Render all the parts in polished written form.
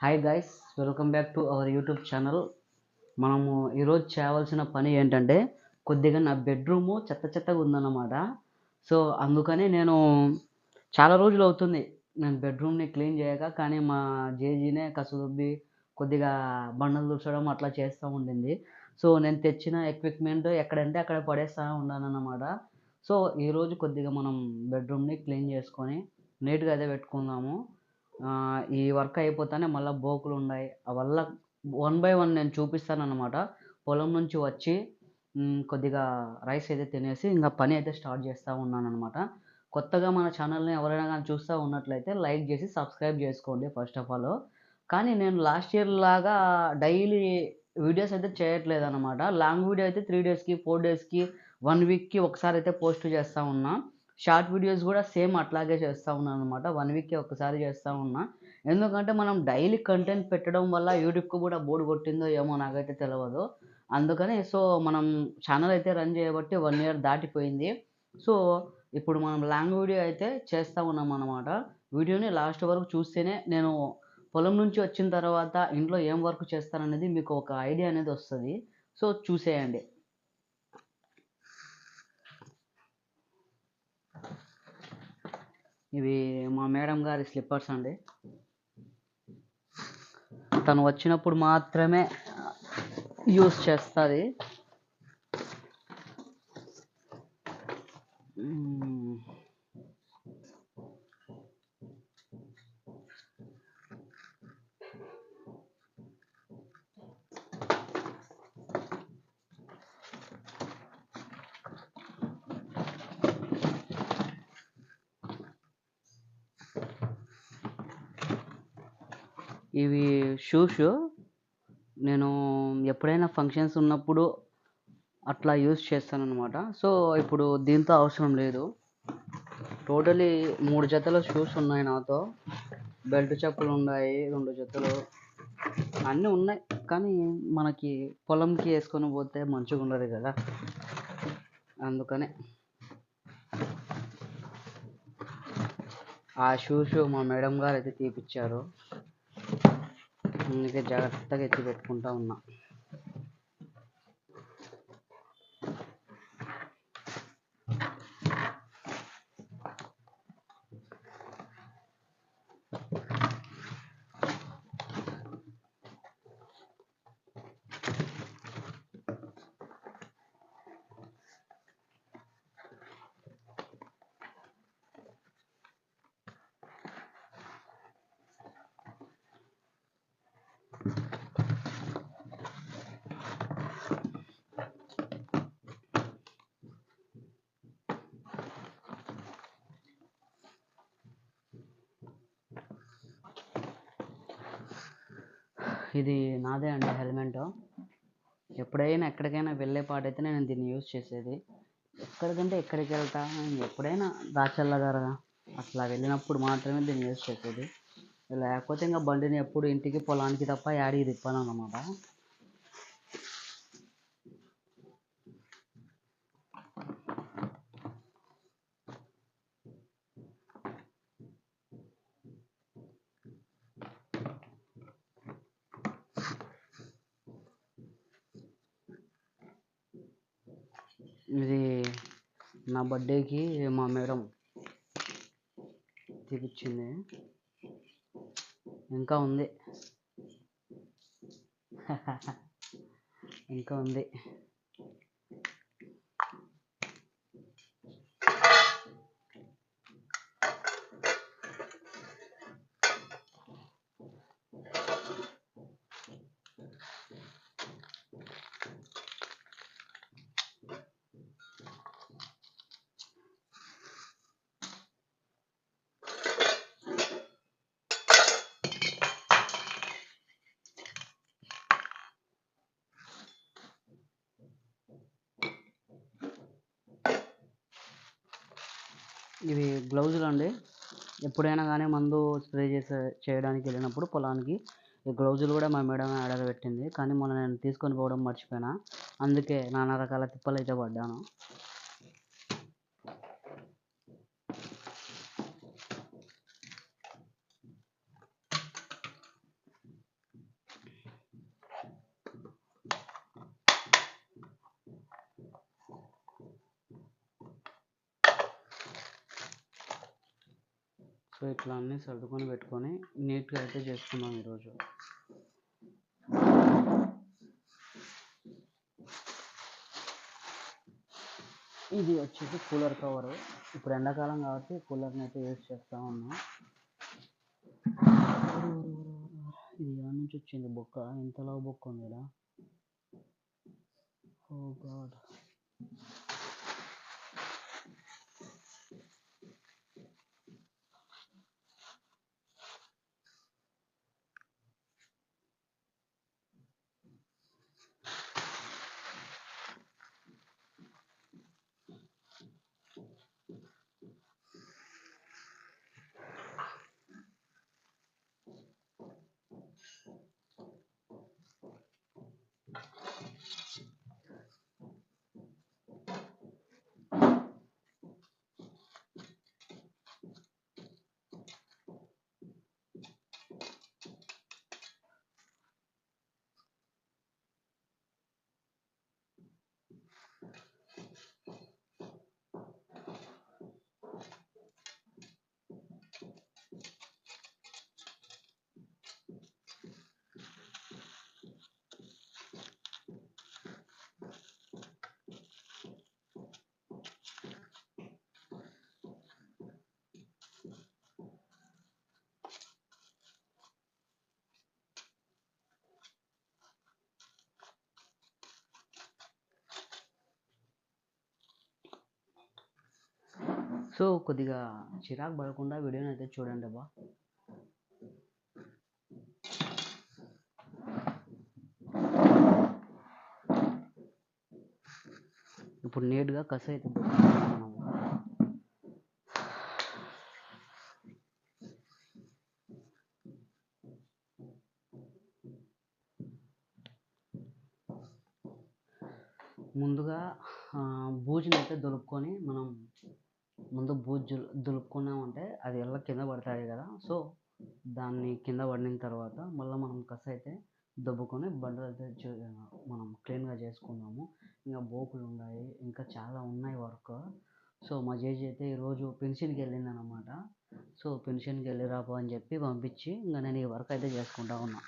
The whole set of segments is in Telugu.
Hi guys, welcome back to our YouTube channel. మనము ఈరోజు చేయవలసిన పని ఏంటంటే కొద్దిగా నా బెడ్రూము చెత్త చెత్తగా ఉందన్నమాట. సో అందుకని నేను చాలా రోజులు అవుతుంది నేను బెడ్రూమ్ని క్లీన్ చేయక. కానీ మా జేజీనే కసుదుబ్బి కొద్దిగా బండలు తుడచడం అట్లా చేస్తూ ఉండింది. సో నేను తెచ్చిన ఎక్విప్మెంట్ ఎక్కడంటే అక్కడ పడేస్తూ ఉన్నానన్నమాట. సో ఈరోజు కొద్దిగా మనం బెడ్రూమ్ని క్లీన్ చేసుకొని నీట్గా అయితే పెట్టుకుందాము. ఈ వర్క్ అయిపోతానే మళ్ళీ బోకులు ఉన్నాయి, అవల్ల వన్ బై వన్ నేను చూపిస్తానన్నమాట. పొలం నుంచి వచ్చి కొద్దిగా రైస్ అయితే తినేసి ఇంకా పని అయితే స్టార్ట్ చేస్తూ ఉన్నానన్నమాట. కొత్తగా మన ఛానల్ని ఎవరైనా కానీ చూస్తూ ఉన్నట్లయితే లైక్ చేసి సబ్స్క్రైబ్ చేసుకోండి ఫస్ట్ ఆఫ్ ఆల్. కానీ నేను లాస్ట్ ఇయర్ లాగా డైలీ వీడియోస్ అయితే చేయట్లేదు అనమాట. లాంగ్ వీడియో అయితే 3 డేస్కి 4 డేస్కి 1 వీక్కి ఒకసారి అయితే పోస్ట్ చేస్తూ ఉన్నా. షార్ట్ వీడియోస్ కూడా సేమ్ అట్లాగే చేస్తూ ఉన్నాను అనమాట. 1 వీక్కి ఒకసారి చేస్తూ ఉన్నా. ఎందుకంటే మనం డైలీ కంటెంట్ పెట్టడం వల్ల యూట్యూబ్కి కూడా బోర్డు కొట్టిందో ఏమో నాకైతే తెలియదు. అందుకని సో మనం ఛానల్ అయితే రన్ చేయబట్టి 1 ఇయర్ దాటిపోయింది. సో ఇప్పుడు మనం లాంగ్ వీడియో అయితే చేస్తూ ఉన్నాం అన్నమాట. వీడియోని లాస్ట్ వరకు చూస్తేనే నేను పొలం నుంచి వచ్చిన తర్వాత ఇంట్లో ఏం వర్క్ చేస్తాననేది మీకు ఒక ఐడియా అనేది వస్తుంది. సో చూసేయండి. ఇవి మా మేడం గారి స్లిప్పర్స్ అండి. తను వచ్చినప్పుడు మాత్రమే యూస్ చేస్తుంది. ఇవి షూస్ నేను ఎప్పుడైనా ఫంక్షన్స్ ఉన్నప్పుడు అట్లా యూస్ చేస్తానన్నమాట. సో ఇప్పుడు దీంతో అవసరం లేదు. టోటలీ 3 జతల షూస్ ఉన్నాయి నాతో. బెల్ట్ చెప్పులు ఉన్నాయి 2 జతలు, అన్నీ ఉన్నాయి. కానీ మనకి పొలంకి వేసుకొని పోతే మంచిగా ఉండదు కదా, అందుకనే ఆ షూస్ మా మేడం గారు అయితే తీపిచ్చారు. అందుకే జాగ్రత్తగా ఎత్తి పెట్టుకుంటా ఉన్నా. ఇది నాదే అండి హెల్మెట్. ఎప్పుడైనా ఎక్కడికైనా వెళ్ళే పాటైతే నేను దీన్ని యూజ్ చేసేది. ఎక్కడికంటే ఎక్కడికి వెళ్తా, ఎప్పుడైనా దాచల్ల గారు అట్లా వెళ్ళినప్పుడు మాత్రమే దీన్ని యూజ్ చేసేది. లేకపోతే ఇంకా బండిని ఎప్పుడు ఇంటికి పొలానికి తప్ప యాడికి తిప్పాను అన్నమాట. ఇది నా బర్త్డేకి మా మేడం తీపిచ్చింది. ఇంకా ఉంది ఇంకా ఉంది. ఇవి గ్లౌజులు అండి. ఎప్పుడైనా కానీ మందు స్ప్రే చేయడానికి వెళ్ళినప్పుడు పొలానికి ఈ గ్లౌజులు కూడా మా మేడం ఆర్డర్ పెట్టింది. కానీ మొన్న నేను తీసుకొని పోవడం మర్చిపోయినా. అందుకే నానా రకాల తిప్పలు అయితే పడ్డాను. సో ఇట్లా అన్నీ సర్దుకొని పెట్టుకొని నీట్గా అయితే చేసుకున్నాం ఈరోజు. ఇది వచ్చేసి కూలర్ కవరు. ఇప్పుడు ఎండాకాలం కాబట్టి కూలర్ని అయితే యూజ్ చేస్తూ ఉన్నాం. ఇది ఎలా నుంచి వచ్చింది బొక్క, ఇంతలా బొక్క ఉంది ఇలా. ఓ గాడ్. సో కొద్దిగా చిరాకు పడకుండా వీడియోని అయితే చూడండి అబ్బా. ఇప్పుడు నీట్గా కసి అయితే పెట్టుకుంటున్నాము. ముందుగా బూజుని అయితే దులుపుకొని, మనం ముందు బూజు దులుపుకున్నామంటే అది ఎలా కింద పడతాయి కదా. సో దాన్ని కింద పడిన తర్వాత మళ్ళీ మనం కసి అయితే దొబ్బుకొని బండలు అయితే మనం క్లీన్గా చేసుకున్నాము. ఇంకా బోకులు ఉన్నాయి, ఇంకా చాలా ఉన్నాయి వర్క్. సో మా జేజీ అయితే ఈరోజు పెన్షన్కి వెళ్ళింది అనమాట. సో పెన్షన్కి వెళ్ళి రాపో అని చెప్పి పంపించి ఇంకా నేను ఈ వర్క్ అయితే చేసుకుంటా ఉన్నా.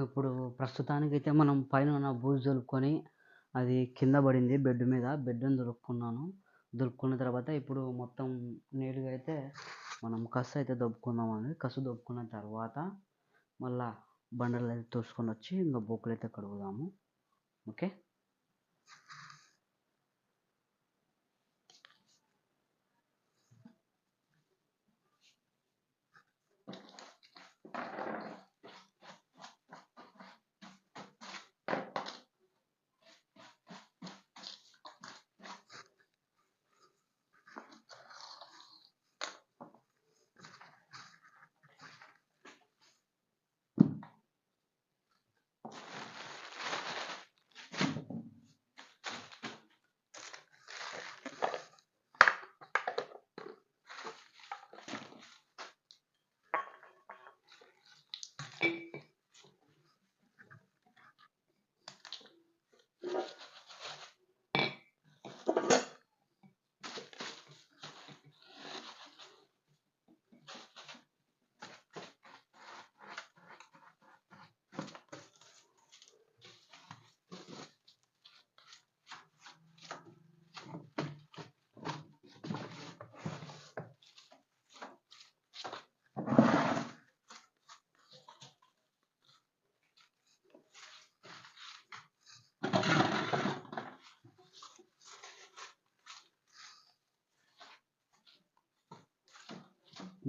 ఇప్పుడు ప్రస్తుతానికైతే మనం పైన ఉన్న బూజు దులుపుకొని, అది కింద పడింది బెడ్ మీద, బెడ్ని దులుపుకున్నాను. దులుపుకున్న తర్వాత ఇప్పుడు మొత్తం నీట్గా అయితే మనం కసు అయితే దొబ్బుకుందామండి. కసు దొబ్బుకున్న తర్వాత మళ్ళా బండలు అయితే తోసుకొని వచ్చి ఇంకా బొక్కులు అయితే కడుగుదాము. ఓకే.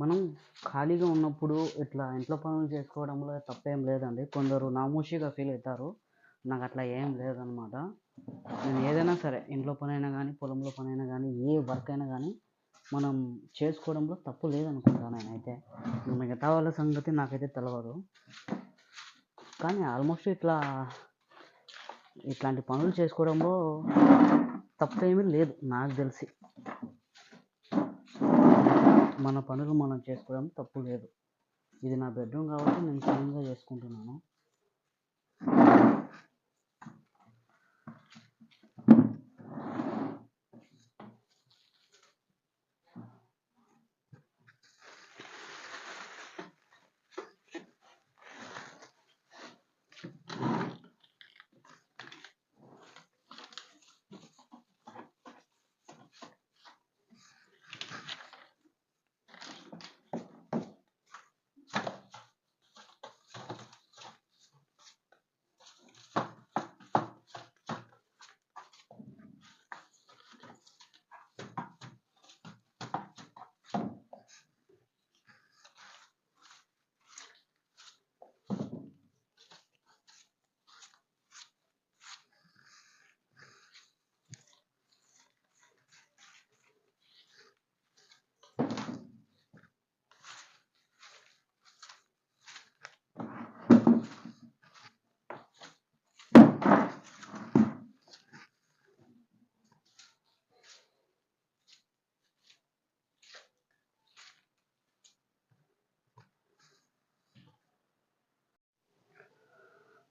మనం ఖాళీగా ఉన్నప్పుడు ఇట్లా ఇంట్లో పనులు చేసుకోవడంలో తప్పేం లేదండి. కొందరు నామోషీగా ఫీల్ అవుతారు. నాకు అట్లా ఏం లేదనమాట. నేను ఏదైనా సరే, ఇంట్లో పనైనా కానీ, పొలంలో పనైనా కానీ, ఏ వర్క్ అయినా కానీ మనం చేసుకోవడంలో తప్పు లేదనుకుంటాను నేనైతే. మిగతా వాళ్ళ సంగతి నాకైతే తెలియదు. కానీ ఆల్మోస్ట్ ఇట్లాంటి పనులు చేసుకోవడంలో తప్పేమీ లేదు నాకు తెలిసి. మన పనులు మనం చేసుకోవడం తప్పు లేదు. ఇది నా బెడ్రూమ్ కాబట్టి నేను క్లీన్గా చేసుకుంటున్నాను.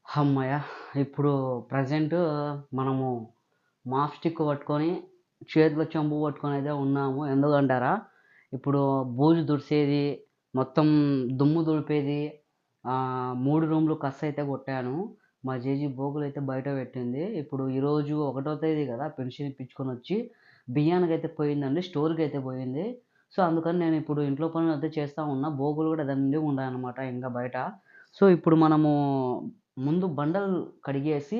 హమ్మయ్య! ఇప్పుడు ప్రజెంట్ మనము మాప్ స్టిక్ పట్టుకొని చేతిలో చెంబు పట్టుకొని అయితే ఉన్నాము. ఎందుకంటారా, ఇప్పుడు బూజు దుడిసేది, మొత్తం దుమ్ము దులిపేది, 3 రూమ్లు కస్సు అయితే కొట్టాను. మా జేజీ బోకులు అయితే బయట పెట్టింది. ఇప్పుడు ఈరోజు 1వ తేదీ కదా, పెన్షన్ ఇప్పించుకొని వచ్చి బియ్యానికి అయితే పోయిందండి, స్టోర్కి అయితే పోయింది. సో అందుకని నేను ఇప్పుడు ఇంట్లో పనులు అయితే చేస్తూ ఉన్నా. బోకులు కూడా దండిగా ఉన్నాయన్నమాట ఇంకా బయట. సో ఇప్పుడు మనము ముందు బండలు కడిగేసి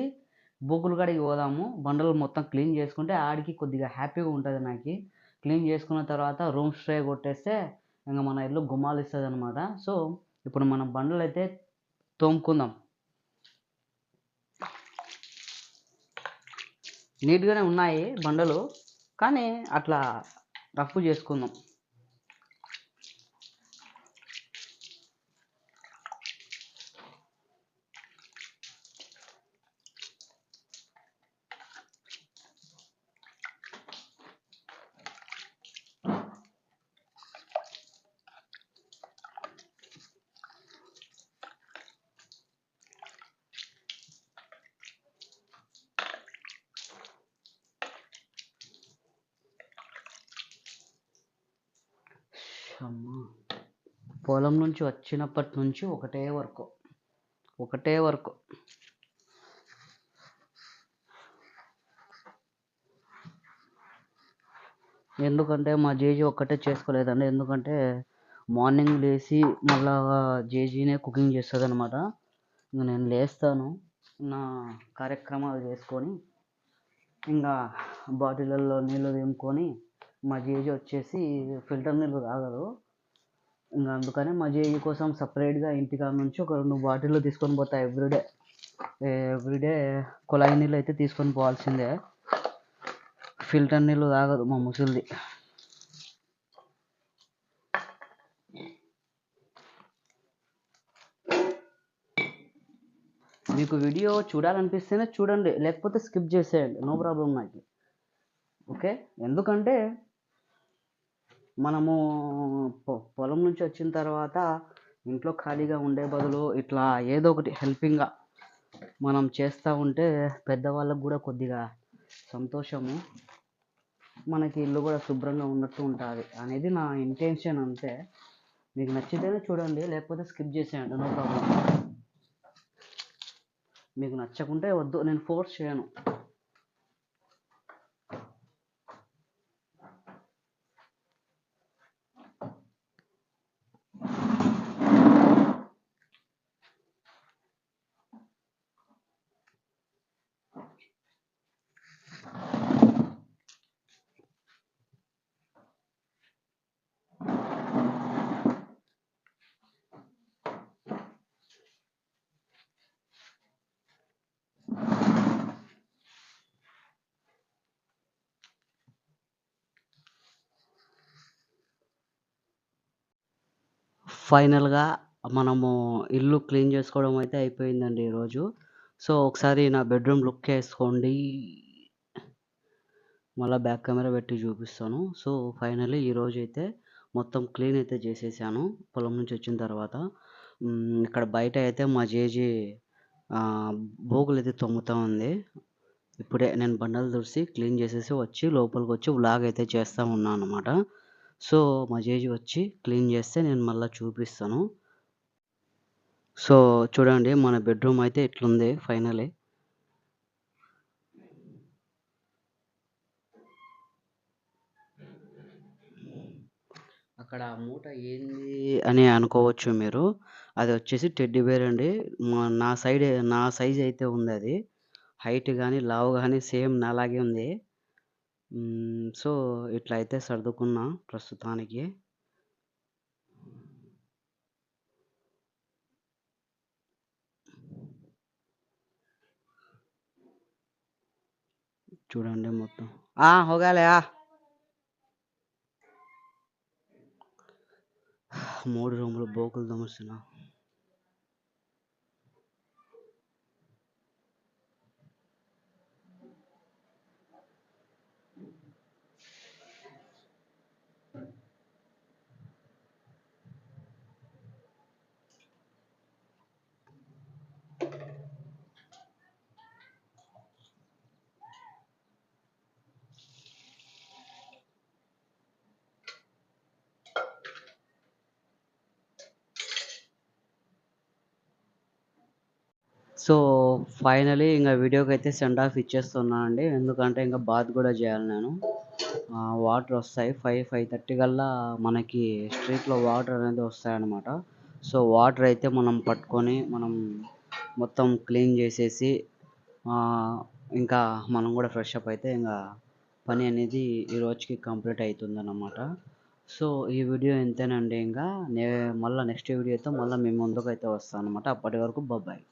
బోకులు కాడికి పోదాము. బండలు మొత్తం క్లీన్ చేసుకుంటే ఆడికి కొద్దిగా హ్యాపీగా ఉంటుంది నాకు. క్లీన్ చేసుకున్న తర్వాత రూమ్ స్ప్రే కొట్టేస్తే ఇంకా మన ఇల్లు గుమ్మాలు ఇస్తుంది అనమాట. సో ఇప్పుడు మనం బండలు అయితే తోముకుందాం. నీట్గానే ఉన్నాయి బండలు, కానీ అట్లా రఫ్ చేసుకుందాం. పొలం నుంచి వచ్చినప్పటి నుంచి ఒకటే వర్క్. ఎందుకంటే మా జేజీ ఒక్కటే చేసుకోలేదండి. ఎందుకంటే మార్నింగ్ లేచి మళ్ళా జేజీనే కుకింగ్ చేస్తుంది అనమాట. ఇంకా నేను లేస్తాను, నా కార్యక్రమాలు చేసుకొని ఇంకా బాటిళ్ళల్లో నీళ్ళు దింపుకొని, మా జేజీ వచ్చేసి ఫిల్టర్ నీళ్ళు తాగదు. ఇంకా అందుకని మా జేజీ కోసం సపరేట్గా ఇంటికాడ నుంచి ఒక 2 బాటిళ్ళు తీసుకొని పోతా ఎవ్రీడే కుళాయి నీళ్ళు అయితే తీసుకొని పోవాల్సిందే. ఫిల్టర్ నీళ్ళు తాగదు మా ముసలిది. మీకు వీడియో చూడాలనిపిస్తేనే చూడండి, లేకపోతే స్కిప్ చేసేయండి, నో ప్రాబ్లం నాకు. ఓకే, ఎందుకంటే మనము పొలం నుంచి వచ్చిన తర్వాత ఇంట్లో ఖాళీగా ఉండే బదులు ఇట్లా ఏదో ఒకటి హెల్పింగ్గా మనం చేస్తూ ఉంటే పెద్దవాళ్ళకు కూడా కొద్దిగా సంతోషము, మనకి ఇల్లు కూడా శుభ్రంగా ఉన్నట్టు ఉంటుంది అనేది నా ఇంటెన్షన్ అంతే. మీకు నచ్చితేనే చూడండి, లేకపోతే స్కిప్ చేసేయండి, నో ప్రాబ్లం. మీకు నచ్చకుంటే వద్దు, నేను ఫోర్స్ చేయను. ఫైనల్‌గా మనము ఇల్లు క్లీన్ చేసుకోవడం అయితే అయిపోయిందండి ఈరోజు. సో, ఒకసారి నా బెడ్‌రూమ్ లుక్ ఏసుకోండి. మళ్ళా బ్యాక్ కెమెరా పెట్టి చూపిస్తాను. సో, ఫైనల్లీ ఈరోజైతే మొత్తం క్లీన్ అయితే చేసేసాను పొలం నుంచి వచ్చిన తర్వాత. ఇక్కడ బయట అయితే మా జేజీ బోకులైతే తోముతా ఉంది. ఇప్పుడే నేను బండలు తుడిసి, క్లీన్ చేసేసి వచ్చి లోపలికొచ్చి వ్లాగ్ అయితే చేస్తా ఉన్నాననమాట. సో, మా జేజీ వచ్చి క్లీన్ చేస్తే నేను మళ్ళా చూపిస్తాను. సో, చూడండి మన బెడ్‌రూమ్ అయితే ఇట్లుంది ఫైనల్లీ. అక్కడ మూట ఏంది అని అనుకోవచ్చు మీరు. అదొచ్చేసి టెడ్డీ బేర్ అండి. నా సైజ్ అయితే ఉందది. హైట్ గాని, లావు గాని సేమ్ నాలాగే ఉంది. సో, ఇట్లా అయితే సర్దుకున్నా ప్రస్తుతానికి. చూడండి మొత్తం. హోగాలే 3 రూములు బోకులు తోమేస్తున్నా. సో, ఫైనల్లీ ఇంగ వీడియోకైతే సెండ్ ఆఫ్ ఇచ్చేస్తున్నా అండి. ఎందుకంటే ఇంక బాత్ గూడా జేయాలి నేను. వాటరొస్తాయి. 5:30 కల్లా మనకి స్ట్రీట్‌లో వాటర్ అనేది వస్తాయన్నమాట. సో, వాటర్ అయితే మనం పట్టుకొని మనం మొత్తం క్లీన్ జేసేసి ఇంకా మనం గూడా ఫ్రెష్ అప్ అయితే ఇంగ పని అనేది ఈ రోజుకి కంప్లీట్ అయితుందన్నమాట. సో, ఈ వీడియో ఇంతేనండి ఇంగా. మళ్ళా నెక్స్ట్ వీడియోతో మళ్ళా మీ ముందుకైతే వస్తానన్నమాట. అప్పటి వరకు బాయ్.